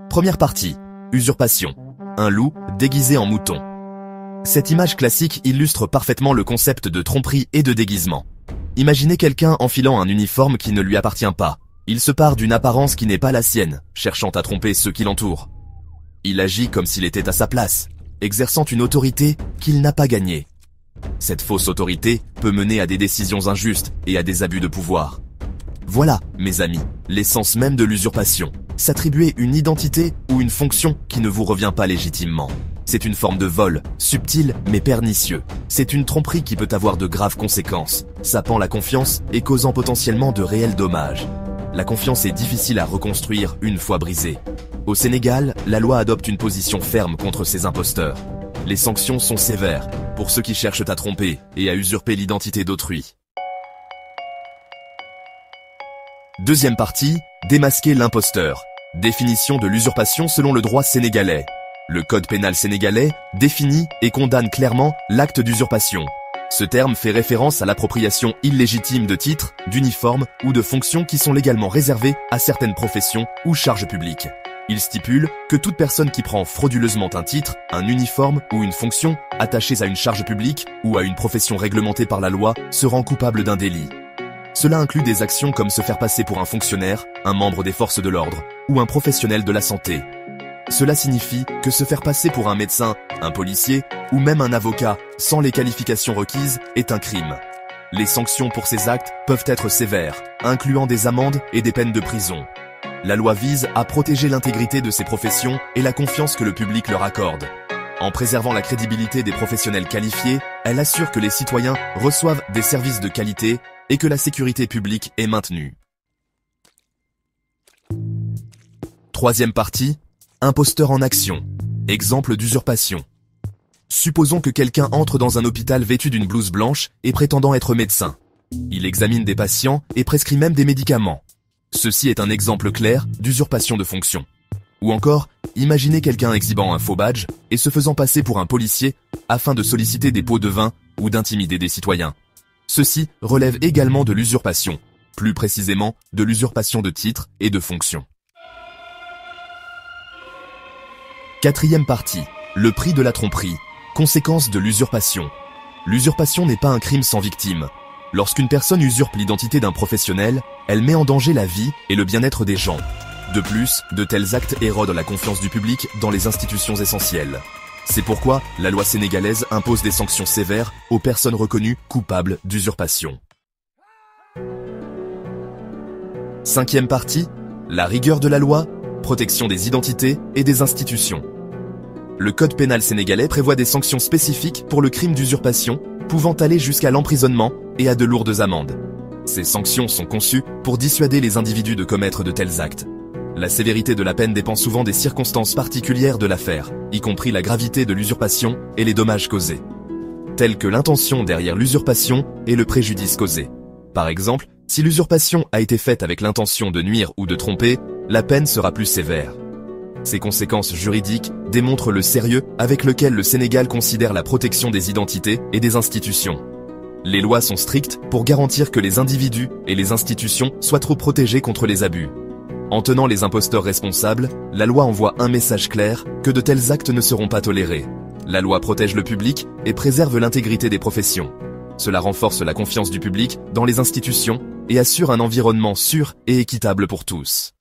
Première partie. Usurpation. Un loup déguisé en mouton. Cette image classique illustre parfaitement le concept de tromperie et de déguisement. Imaginez quelqu'un enfilant un uniforme qui ne lui appartient pas. Il se pare d'une apparence qui n'est pas la sienne, cherchant à tromper ceux qui l'entourent. Il agit comme s'il était à sa place, exerçant une autorité qu'il n'a pas gagnée. Cette fausse autorité peut mener à des décisions injustes et à des abus de pouvoir. Voilà, mes amis, l'essence même de l'usurpation. S'attribuer une identité ou une fonction qui ne vous revient pas légitimement. C'est une forme de vol, subtil mais pernicieux. C'est une tromperie qui peut avoir de graves conséquences, sapant la confiance et causant potentiellement de réels dommages. La confiance est difficile à reconstruire une fois brisée. Au Sénégal, la loi adopte une position ferme contre ces imposteurs. Les sanctions sont sévères pour ceux qui cherchent à tromper et à usurper l'identité d'autrui. Deuxième partie, démasquer l'imposteur. Définition de l'usurpation selon le droit sénégalais. Le code pénal sénégalais définit et condamne clairement l'acte d'usurpation. Ce terme fait référence à l'appropriation illégitime de titres, d'uniformes ou de fonctions qui sont légalement réservées à certaines professions ou charges publiques. Il stipule que toute personne qui prend frauduleusement un titre, un uniforme ou une fonction attachés à une charge publique ou à une profession réglementée par la loi se rend coupable d'un délit. Cela inclut des actions comme se faire passer pour un fonctionnaire, un membre des forces de l'ordre ou un professionnel de la santé. Cela signifie que se faire passer pour un médecin, un policier ou même un avocat sans les qualifications requises est un crime. Les sanctions pour ces actes peuvent être sévères, incluant des amendes et des peines de prison. La loi vise à protéger l'intégrité de ces professions et la confiance que le public leur accorde. En préservant la crédibilité des professionnels qualifiés, elle assure que les citoyens reçoivent des services de qualité et que la sécurité publique est maintenue. Troisième partie, imposteur en action. Exemple d'usurpation. Supposons que quelqu'un entre dans un hôpital vêtu d'une blouse blanche et prétendant être médecin. Il examine des patients et prescrit même des médicaments. Ceci est un exemple clair d'usurpation de fonction. Ou encore, imaginez quelqu'un exhibant un faux badge et se faisant passer pour un policier afin de solliciter des pots de vin ou d'intimider des citoyens. Ceci relève également de l'usurpation, plus précisément de l'usurpation de titres et de fonctions. Quatrième partie, le prix de la tromperie, conséquence de l'usurpation. L'usurpation n'est pas un crime sans victime. Lorsqu'une personne usurpe l'identité d'un professionnel, elle met en danger la vie et le bien-être des gens. De plus, de tels actes érodent la confiance du public dans les institutions essentielles. C'est pourquoi la loi sénégalaise impose des sanctions sévères aux personnes reconnues coupables d'usurpation. Cinquième partie, la rigueur de la loi, protection des identités et des institutions. Le code pénal sénégalais prévoit des sanctions spécifiques pour le crime d'usurpation, pouvant aller jusqu'à l'emprisonnement et à de lourdes amendes. Ces sanctions sont conçues pour dissuader les individus de commettre de tels actes. La sévérité de la peine dépend souvent des circonstances particulières de l'affaire, y compris la gravité de l'usurpation et les dommages causés, tels que l'intention derrière l'usurpation et le préjudice causé. Par exemple, si l'usurpation a été faite avec l'intention de nuire ou de tromper, la peine sera plus sévère. Ces conséquences juridiques démontrent le sérieux avec lequel le Sénégal considère la protection des identités et des institutions. Les lois sont strictes pour garantir que les individus et les institutions soient trop protégés contre les abus. En tenant les imposteurs responsables, la loi envoie un message clair que de tels actes ne seront pas tolérés. La loi protège le public et préserve l'intégrité des professions. Cela renforce la confiance du public dans les institutions et assure un environnement sûr et équitable pour tous.